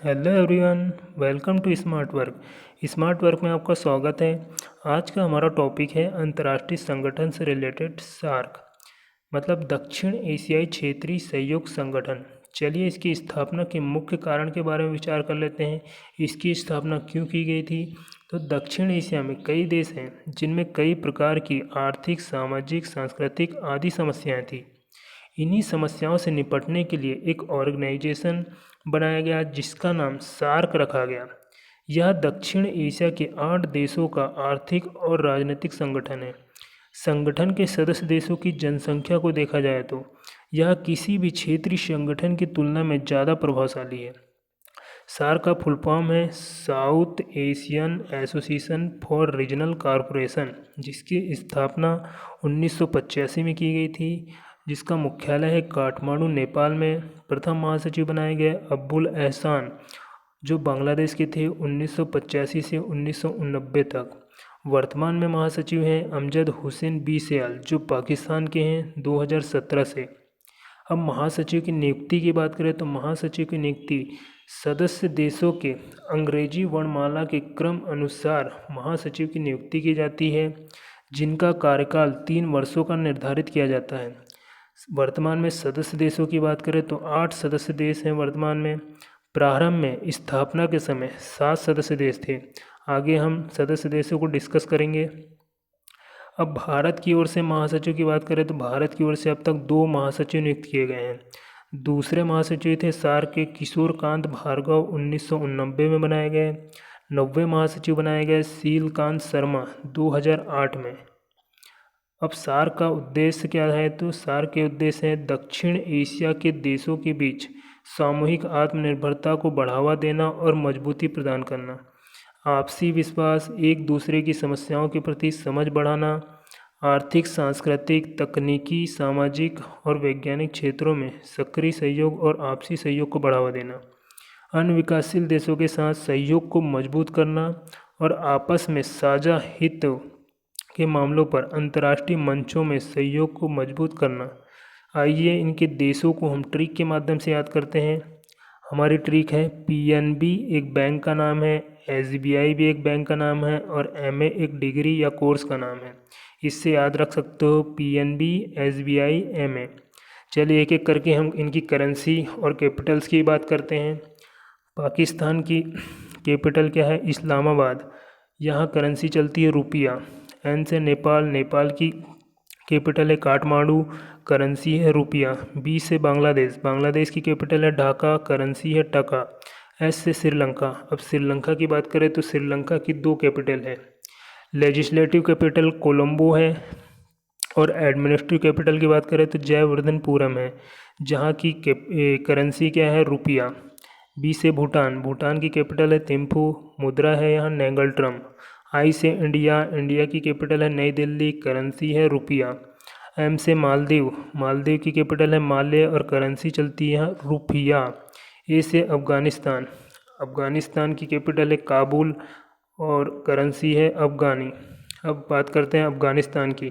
Hello everyone, welcome to smart work. Smart work में आपका स्वागत है। आज का हमारा टॉपिक है अंतर्राष्ट्रीय संगठन से रिलेटेड सार्क, मतलब दक्षिण एशियाई क्षेत्रीय सहयोग संगठन। चलिए इसकी स्थापना के मुख्य कारण के बारे में विचार कर लेते हैं। इसकी स्थापना क्यों की गई थी? तो दक्षिण एशिया में कई देश हैं जिनमें कई प्रकार की आर्थिक, सामाजिक, सांस्कृतिक आदि समस्याएं थी। इन्हीं समस्याओं से निपटने के लिए एक ऑर्गेनाइजेशन बनाया गया जिसका नाम सार्क रखा गया। यह दक्षिण एशिया के 8 देशों का आर्थिक और राजनीतिक संगठन है। संगठन के सदस्य देशों की जनसंख्या को देखा जाए तो यह किसी भी क्षेत्रीय संगठन की तुलना में ज़्यादा प्रभावशाली है। सार्क का फुल फॉर्म है south Asian association for regional corporation, जिसकी स्थापना 1985 में की गई थी, जिसका मुख्यालय है काठमांडू, नेपाल में। प्रथम महासचिव बनाए गए अब्बुल एहसान, जो बांग्लादेश के थे, 1985 से 1990 तक। वर्तमान में महासचिव हैं अमजद हुसैन बीसेल, जो पाकिस्तान के हैं, 2017 से। अब महासचिव की नियुक्ति की बात करें तो महासचिव की नियुक्ति सदस्य देशों के अंग्रेजी वर्णमाला के क्रम अनुसार महासचिव की नियुक्ति की जाती है, जिनका कार्यकाल 3 वर्षों का निर्धारित किया जाता है। वर्तमान में सदस्य देशों की बात करें तो 8 सदस्य देश हैं वर्तमान में। प्रारंभ में स्थापना के समय 7 सदस्य देश थे। आगे हम सदस्य देशों को डिस्कस करेंगे। अब भारत की ओर से महासचिव की बात करें तो भारत की ओर से अब तक 2 महासचिव नियुक्त किए गए हैं। दूसरे महासचिव थे सार्क के किशोर कांत भार्गव, 1989 में बनाए गए। 90वें महासचिव बनाए गए शीलकांत शर्मा, 2008 में। अब सार्क का उद्देश्य क्या है? तो सार्क के उद्देश्य है दक्षिण एशिया के देशों के बीच सामूहिक आत्मनिर्भरता को बढ़ावा देना और मजबूती प्रदान करना, आपसी विश्वास, एक दूसरे की समस्याओं के प्रति समझ बढ़ाना, आर्थिक, सांस्कृतिक, तकनीकी, सामाजिक और वैज्ञानिक क्षेत्रों में सक्रिय सहयोग और आपसी सहयोग को बढ़ावा देना, अन्य विकासशील देशों के साथ सहयोग को मजबूत करना और आपस में साझा हित के मामलों पर अंतर्राष्ट्रीय मंचों में सहयोग को मजबूत करना। आइए इनके देशों को हम ट्रिक के माध्यम से याद करते हैं। हमारी ट्रिक है PNB एक बैंक का नाम है, SBI भी एक बैंक का नाम है और MA एक डिग्री या कोर्स का नाम है। इससे याद रख सकते हो PNB, SBI, MA। चलिए एक एक करके हम इनकी करेंसी और कैपिटल्स की बात करते हैं। पाकिस्तान की कैपिटल क्या है? इस्लामाबाद। यहाँ करेंसी चलती है रुपया। N से नेपाल, नेपाल की कैपिटल है काठमांडू, करेंसी है रुपया। B से बांग्लादेश, बांग्लादेश की कैपिटल है ढाका, करेंसी है टका। S से श्रीलंका। अब श्रीलंका की बात करें तो श्रीलंका की 2 कैपिटल है। लेजिस्लेटिव कैपिटल कोलंबो है और एडमिनिस्ट्रेटिव कैपिटल की बात करें तो जयवर्धनपुरम है, जहाँ की करेंसी क्या है? रुपया। B से भूटान, भूटान की कैपिटल है थिम्पू, मुद्रा है यहाँ नेंगलट्रम। I से इंडिया, इंडिया की कैपिटल है नई दिल्ली, करेंसी है रुपया। M से मालदीव, मालदीव की कैपिटल है माले और करेंसी चलती है रुपया। A से अफ़गानिस्तान, अफ़गानिस्तान की कैपिटल है काबुल और करेंसी है अफ़गानी। अब बात करते हैं अफ़गानिस्तान की।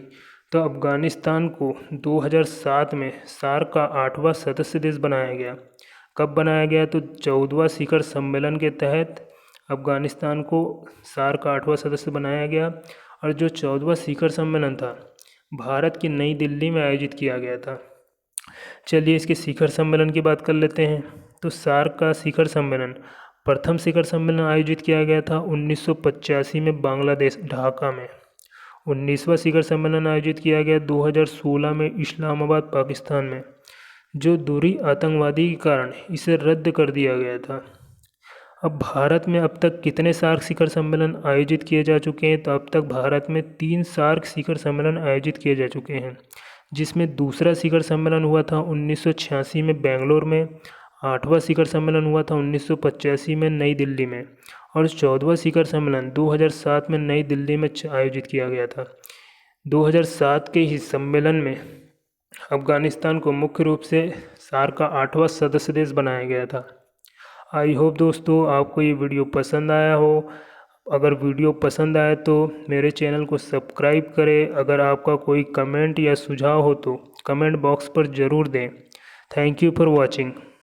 तो अफ़गानिस्तान को 2007 में सार्क का 8वां सदस्य देश बनाया गया। कब बनाया गया? तो 14वां शिखर सम्मेलन के तहत अफ़गानिस्तान को सार्क का 8वां सदस्य बनाया गया और जो 14वां शिखर सम्मेलन था भारत की नई दिल्ली में आयोजित किया गया था। चलिए इसके शिखर सम्मेलन की बात कर लेते हैं। तो सार्क का शिखर सम्मेलन, प्रथम शिखर सम्मेलन आयोजित किया गया था 1985 में बांग्लादेश, ढाका में। 19वां शिखर सम्मेलन आयोजित किया गया 2016 में इस्लामाबाद, पाकिस्तान में। जो दूरी आतंकवादी के कारण इसे रद्द कर दिया गया था। अब भारत में अब तक कितने सार्क शिखर सम्मेलन आयोजित किए जा चुके हैं? तो अब तक भारत में 3 सार्क शिखर सम्मेलन आयोजित किए जा चुके हैं, जिसमें दूसरा शिखर सम्मेलन हुआ था 1986 में बेंगलोर में, 8वां शिखर सम्मेलन हुआ था 1985 में नई दिल्ली में और 14वां शिखर सम्मेलन 2007 में नई दिल्ली में आयोजित किया गया था। 2007 के ही सम्मेलन में अफ़गानिस्तान को मुख्य रूप से सार्क का 8वां सदस्य देश बनाया गया था। आई होप दोस्तों आपको ये वीडियो पसंद आया हो। अगर वीडियो पसंद आए तो मेरे चैनल को सब्सक्राइब करें। अगर आपका कोई कमेंट या सुझाव हो तो कमेंट बॉक्स पर ज़रूर दें। Thank you for watching.